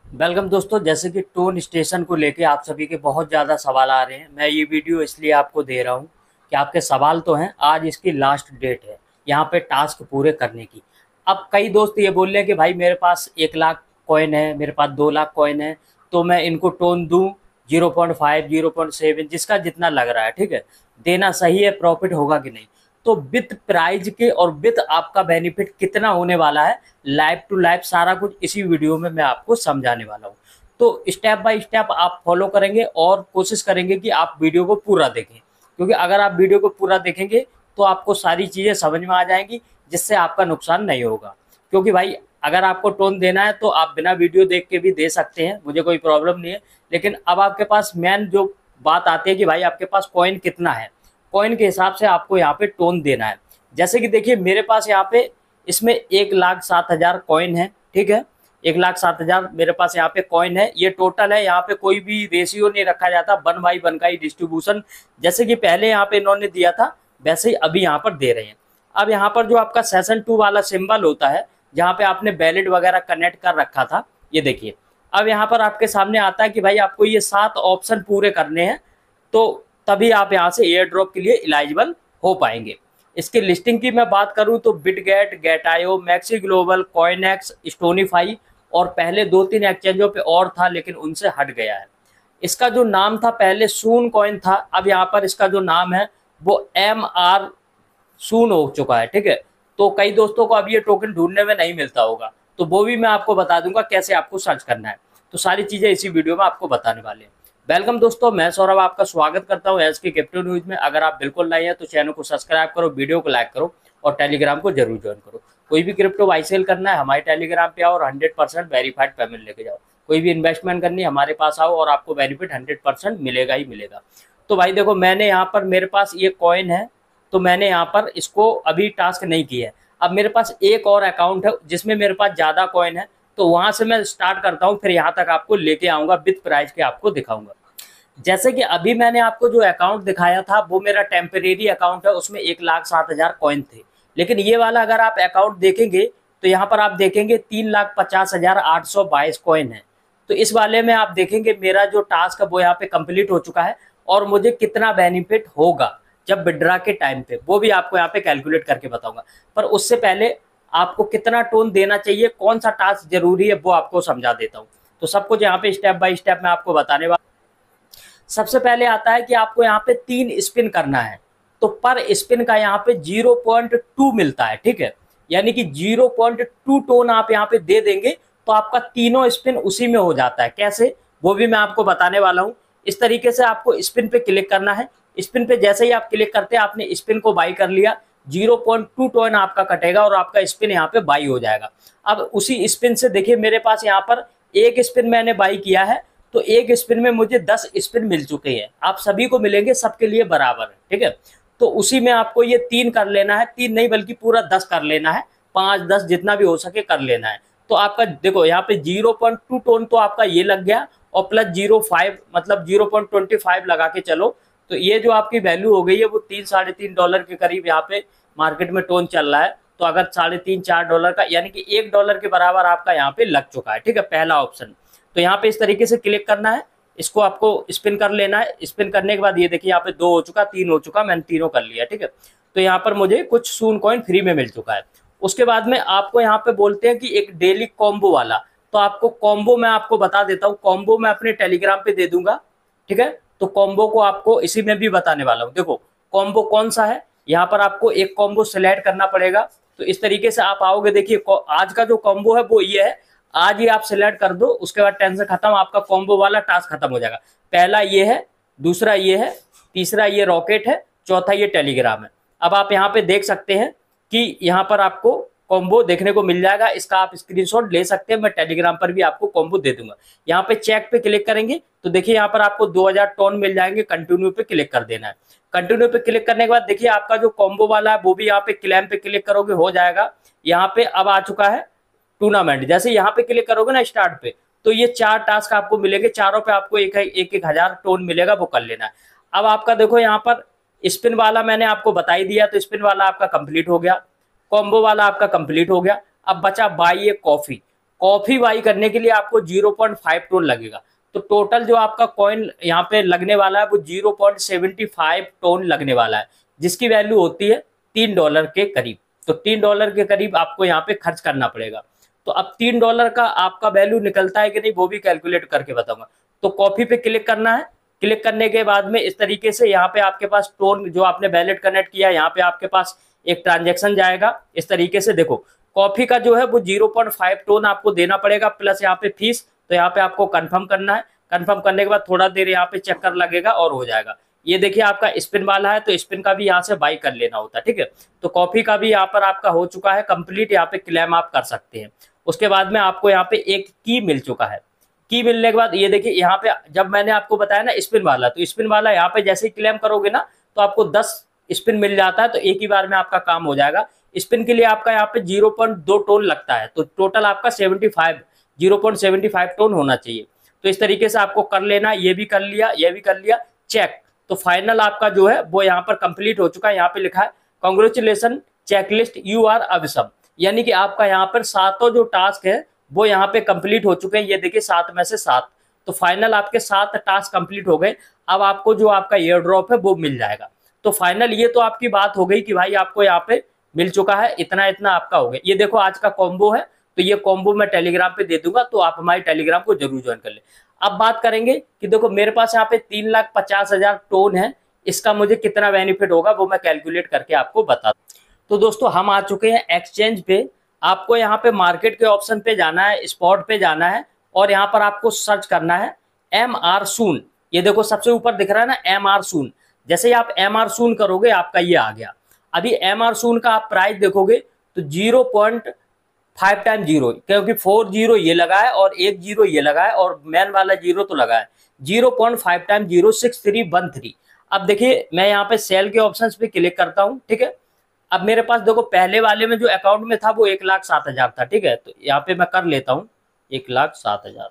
Welcome दोस्तों। जैसे कि टोन स्टेशन को लेके आप सभी के बहुत ज़्यादा सवाल आ रहे हैं। मैं ये वीडियो इसलिए आपको दे रहा हूँ कि आपके सवाल तो हैं, आज इसकी लास्ट डेट है यहाँ पे टास्क पूरे करने की। अब कई दोस्त ये बोल रहे हैं कि भाई मेरे पास 1 लाख कॉइन है, मेरे पास 2 लाख कॉइन है, तो मैं इनको टोन दूँ 0.5 0.7 जिसका जितना लग रहा है, ठीक है, देना सही है, प्रॉफिट होगा कि नहीं। तो विथ प्राइज के और विथ आपका बेनिफिट कितना होने वाला है, लाइव टू लाइव सारा कुछ इसी वीडियो में मैं आपको समझाने वाला हूँ। तो स्टेप बाय स्टेप आप फॉलो करेंगे और कोशिश करेंगे कि आप वीडियो को पूरा देखें, क्योंकि अगर आप वीडियो को पूरा देखेंगे तो आपको सारी चीज़ें समझ में आ जाएंगी, जिससे आपका नुकसान नहीं होगा। क्योंकि भाई अगर आपको टोन देना है तो आप बिना वीडियो देख के भी दे सकते हैं, मुझे कोई प्रॉब्लम नहीं है। लेकिन अब आपके पास मेन जो बात आती है कि भाई आपके पास कॉइन कितना है, कॉइन के हिसाब से आपको यहाँ पे टोन देना है। जैसे कि देखिए मेरे पास यहाँ पे इसमें 1,07,000 कॉइन है, ठीक है, 1,07,000 मेरे पास यहाँ पे कॉइन है। ये टोटल है, यहाँ पे कोई भी रेशियो नहीं रखा जाता, 1/1 का ही डिस्ट्रीब्यूशन। जैसे कि पहले यहाँ पे इन्होंने दिया था वैसे ही अभी यहाँ पर दे रहे हैं। अब यहाँ पर जो आपका सेशन 2 वाला सिंबल होता है, जहाँ पे आपने वैलिड वगैरह कनेक्ट कर रखा था, ये देखिए अब यहाँ पर आपके सामने आता है कि भाई आपको ये 7 ऑप्शन पूरे करने हैं, तो तभी आप यहाँ से एयर ड्रॉप के लिए एलिजिबल हो पाएंगे। इसकी लिस्टिंग की मैं बात करूं तो बिटगेट, गेटायो, मैक्सी ग्लोबल, कॉइनएक्स, स्टोनीफाई और पहले 2-3 एक्सचेंजों पे और था, लेकिन उनसे हट गया है। इसका जो नाम था पहले सून कॉइन था, अब यहाँ पर इसका जो नाम है वो MR सून हो चुका है, ठीक है। तो कई दोस्तों को अब ये टोकन ढूंढने में नहीं मिलता होगा, तो वो भी मैं आपको बता दूंगा कैसे आपको सर्च करना है। तो सारी चीज़ें इसी वीडियो में आपको बताने वाले हैं। वेलकम दोस्तों, मैं सौरभ आपका स्वागत करता हूं एस के क्रिप्टो न्यूज में। अगर आप बिल्कुल नए हैं तो चैनल को सब्सक्राइब करो, वीडियो को लाइक करो और टेलीग्राम को जरूर ज्वाइन करो। कोई भी क्रिप्टो बाई सेल करना है हमारे टेलीग्राम पे आओ और 100% वेरीफाइड पेमेंट लेके जाओ। कोई भी इन्वेस्टमेंट करनी है हमारे पास आओ और आपको बेनिफिट 100% मिलेगा ही मिलेगा। तो भाई देखो मैंने यहाँ पर, मेरे पास ये कॉइन है, तो मैंने यहाँ पर इसको अभी टास्क नहीं किया है। अब मेरे पास एक और अकाउंट है जिसमें मेरे पास ज़्यादा कॉइन है, तो वहाँ से मैं स्टार्ट करता हूँ, फिर यहाँ तक आपको लेके आऊँगा, विथ प्राइस के आपको दिखाऊंगा। जैसे कि अभी मैंने आपको जो अकाउंट दिखाया था वो मेरा टेम्परेरी अकाउंट है, उसमें 1,07,000 कॉइन थे। लेकिन ये वाला अगर आप अकाउंट देखेंगे तो यहाँ पर आप देखेंगे 3,50,822 कॉइन है। तो इस वाले में आप देखेंगे मेरा जो टास्क है वो यहाँ पे कंप्लीट हो चुका है, और मुझे कितना बेनिफिट होगा जब विड्रा के टाइम पे, वो भी आपको यहाँ पे कैलकुलेट करके बताऊंगा। पर उससे पहले आपको कितना टोन देना चाहिए, कौन सा टास्क जरूरी है, वो आपको समझा देता हूँ। तो सब कुछ यहाँ पे स्टेप बाय स्टेप मैं आपको बताने वाला। सबसे पहले आता है कि आपको यहाँ पे 3 स्पिन करना है, तो पर स्पिन का यहाँ पे 0.2 मिलता है, ठीक है। यानी कि 0.2 टोन आप यहाँ पे दे देंगे तो आपका तीनों स्पिन उसी में हो जाता है। कैसे, वो भी मैं आपको बताने वाला हूँ। इस तरीके से आपको स्पिन पे क्लिक करना है। स्पिन पे जैसे ही आप क्लिक करते हैं, आपने स्पिन को बाई कर लिया, 0.2 टोन आपका कटेगा और आपका स्पिन यहाँ पे बाई हो जाएगा। अब उसी स्पिन से देखिए मेरे पास यहाँ पर एक स्पिन मैंने बाई किया है, तो एक स्पिन में मुझे 10 स्पिन मिल चुके हैं। आप सभी को मिलेंगे, सबके लिए बराबर है, ठीक है। तो उसी में आपको ये 3 कर लेना है, 3 नहीं बल्कि पूरा 10 कर लेना है, 5 10 जितना भी हो सके कर लेना है। तो आपका देखो यहाँ पे 0.2 टोन तो आपका ये लग गया, और प्लस 0.5 मतलब 0.25 लगा के चलो, तो ये जो आपकी वैल्यू हो गई है वो $3-3.5 के करीब यहाँ पे मार्केट में टोन चल रहा है। तो अगर $3.5-4 का, यानी कि $1 के बराबर आपका यहाँ पे लग चुका है, ठीक है, पहला ऑप्शन। तो यहाँ पे इस तरीके से क्लिक करना है, इसको आपको स्पिन कर लेना है। स्पिन करने के बाद ये देखिए यहाँ पे 2 हो चुका, 3 हो चुका, मैंने तीनों कर लिया, ठीक है। तो यहाँ पर मुझे कुछ सून कॉइन फ्री में मिल चुका है। उसके बाद में आपको यहाँ पे बोलते हैं कि एक डेली कॉम्बो वाला, तो आपको कॉम्बो मैं आपको बता देता हूँ, कॉम्बो मैं अपने टेलीग्राम पे दे दूंगा, ठीक है। तो कॉम्बो को आपको इसी में भी बताने वाला हूँ। देखो कॉम्बो कौन सा है, यहाँ पर आपको एक कॉम्बो सिलेक्ट करना पड़ेगा। तो इस तरीके से आप आओगे, देखिए आज का जो कॉम्बो है वो ये है, आज ही आप सिलेक्ट कर दो, उसके बाद टेंशन खत्म, आपका कॉम्बो वाला टास्क खत्म हो जाएगा। पहला ये है, दूसरा ये है, तीसरा ये रॉकेट है, चौथा ये टेलीग्राम है। अब आप यहाँ पे देख सकते हैं कि यहाँ पर आपको कॉम्बो देखने को मिल जाएगा, इसका आप स्क्रीनशॉट ले सकते हैं, मैं टेलीग्राम पर भी आपको कॉम्बो दे दूंगा। यहाँ पे चेक पे क्लिक करेंगे तो देखिए यहाँ पर आपको 2000 टोन मिल जाएंगे। कंटिन्यू पे क्लिक कर देना है। कंटिन्यू पे क्लिक करने के बाद देखिए आपका जो कॉम्बो वाला है वो भी यहाँ पे क्लेम पे क्लिक करोगे हो जाएगा। यहाँ पे अब आ चुका है टूर्नामेंट, जैसे यहाँ पे क्लिक करोगे ना स्टार्ट पे, तो ये 4 टास्क आपको मिलेंगे, चारों पे आपको एक हजार टोन मिलेगा, वो कर लेना है। अब आपका देखो यहाँ पर स्पिन वाला मैंने आपको बता ही दिया, तो स्पिन वाला आपका कंप्लीट हो गया, कॉम्बो वाला आपका कंप्लीट हो गया। अब बचा by A coffee, coffee by करने के लिए आपको 0.5 टोन लगेगा। तो टोटल जो आपका कॉइन यहाँ पे लगने वाला है वो 0.75 टोन लगने वाला है, जिसकी वैल्यू होती है $3 के करीब। तो $3 के करीब आपको यहाँ पे खर्च करना पड़ेगा। तो अब $3 का आपका वैल्यू निकलता है कि नहीं वो भी कैलकुलेट करके बताऊंगा। तो कॉपी पे क्लिक करना है। क्लिक करने के बाद में इस तरीके से यहाँ पे आपके पास टोन जो आपने वैलेट कनेक्ट किया, यहाँ पे आपके पास एक ट्रांजेक्शन जाएगा। इस तरीके से देखो कॉफी का जो है वो 0.5 टोन आपको देना पड़ेगा, प्लस यहाँ पे फीस। तो यहाँ पे आपको कंफर्म करना है। कंफर्म करने के बाद थोड़ा देर यहाँ पे चक्कर लगेगा और हो जाएगा। ये देखिए आपका स्पिन वाला है, तो स्पिन का भी यहाँ से बाई कर लेना होता है, ठीक है। तो कॉफी का भी यहाँ पर आपका हो चुका है कंप्लीट, यहाँ पे क्लेम आप कर सकते हैं। उसके बाद में आपको यहाँ पे एक की मिल चुका है। की मिलने के बाद ये देखिए यहाँ पे जब मैंने आपको बताया ना स्पिन वाला, तो स्पिन वाला यहाँ पे जैसे ही क्लेम करोगे ना तो आपको 10 स्पिन मिल जाता है। तो एक ही बार में आपका काम हो जाएगा। स्पिन के लिए आपका यहाँ पे 0.2 टोन लगता है, तो टोटल आपका 0.75 टोन होना चाहिए। तो इस तरीके से आपको कर लेना। ये भी कर लिया, ये भी कर लिया, चेक। तो फाइनल आपका जो है वो यहाँ पर कंप्लीट हो चुका है। यहाँ पे लिखा है कांग्रेचुलेशन चेकलिस्ट यू आर अविसम, यानी कि आपका यहाँ पर 7 जो टास्क है वो यहाँ पे कंप्लीट हो चुके हैं। ये देखिए 7 में से 7, तो फाइनल आपके 7 टास्क कंप्लीट हो गए। अब आपको जो आपका एयर ड्रॉप है वो मिल जाएगा। तो फाइनल ये तो आपकी बात हो गई कि भाई आपको यहाँ पे मिल चुका है, इतना इतना आपका हो गया। ये देखो आज का कॉम्बो है, तो ये कॉम्बो मैं टेलीग्राम पे दे दूंगा, तो आप हमारे टेलीग्राम को जरूर ज्वाइन कर ले। अब बात करेंगे कि देखो मेरे पास यहाँ पे 3,50,000 टोन है, इसका मुझे कितना बेनिफिट होगा वो मैं कैलकुलेट करके आपको बता दूं। तो दोस्तों हम आ चुके हैं एक्सचेंज पे। आपको यहाँ पे मार्केट के ऑप्शन पे जाना है, स्पॉट पे जाना है, और यहाँ पर आपको सर्च करना है MR सून। ये देखो सबसे ऊपर दिख रहा है ना MR सून। जैसे ही आप MR सून करोगे आपका ये आ गया। अभी MR सून का आप प्राइस देखोगे तो 0.5 टाइम 0, क्योंकि 4 0 ये लगा है और 1 0 ये लगा है और मैन वाला 0 तो लगा है। 0.5 टाइम 0 6313। अब देखिए मैं यहाँ पे सेल के ऑप्शंस पे क्लिक करता हूँ, ठीक है। अब मेरे पास देखो पहले वाले में जो अकाउंट में था वो 1,07,000 था, ठीक है। तो यहाँ पे मैं कर लेता हूँ 1,07,000,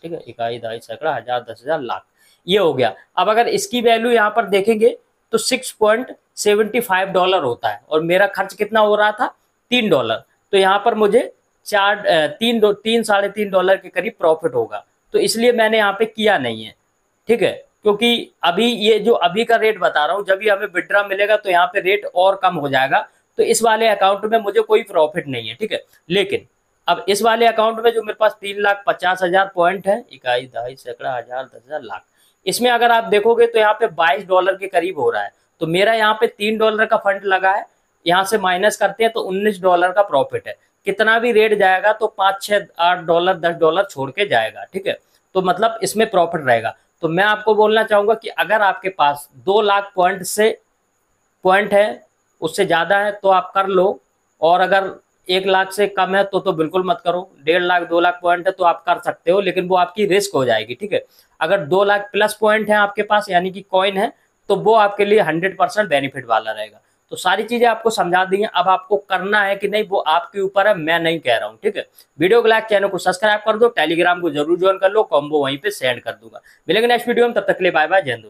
ठीक है। इकाई दहाई सैकड़ा हजार 10,000 लाख, ये हो गया। अब अगर इसकी वैल्यू यहाँ पर देखेंगे तो $6.75 होता है, और मेरा खर्च कितना हो रहा था $3। तो यहाँ पर मुझे 3-3.5 के करीब प्रॉफिट होगा। तो इसलिए मैंने यहाँ पे किया नहीं है, ठीक है। क्योंकि अभी ये जो अभी का रेट बता रहा हूँ, जब भी हमें विड्रॉ मिलेगा तो यहाँ पे रेट और कम हो जाएगा। तो इस वाले अकाउंट में मुझे कोई प्रॉफिट नहीं है, ठीक है। लेकिन अब इस वाले अकाउंट में जो मेरे पास 3,50,000 पॉइंट है, इकाई दहाई सैकड़ा हजार 10,000 लाख, इसमें अगर आप देखोगे तो यहाँ पे $22 के करीब हो रहा है। तो मेरा यहाँ पे $3 का फंड लगा है, यहाँ से माइनस करते हैं तो $19 का प्रॉफिट है। कितना भी रेट जाएगा तो 5, 6, $8, $10 छोड़ के जाएगा, ठीक है। तो मतलब इसमें प्रॉफिट रहेगा। तो मैं आपको बोलना चाहूंगा कि अगर आपके पास 2 लाख पॉइंट है, उससे ज़्यादा है तो आप कर लो, और अगर 1 लाख से कम है तो बिल्कुल मत करो। 1.5 लाख 2 लाख पॉइंट है तो आप कर सकते हो, लेकिन वो आपकी रिस्क हो जाएगी, ठीक है। अगर 2 लाख प्लस पॉइंट है आपके पास, यानी कि कॉइन है, तो वो आपके लिए 100% बेनिफिट वाला रहेगा। तो सारी चीजें आपको समझा दी हैं। अब आपको करना है कि नहीं वो आपके ऊपर है, मैं नहीं कह रहा हूँ, ठीक है। वीडियो को लाइक, चैनल को सब्सक्राइब कर दो, टेलीग्राम को जरूर ज्वाइन कर लो, कॉम्बो वहीं पे सेंड कर दूंगा। मिलेंगे नेक्स्ट वीडियो में, तब तक के लिए बाय बाय, जय हिंद।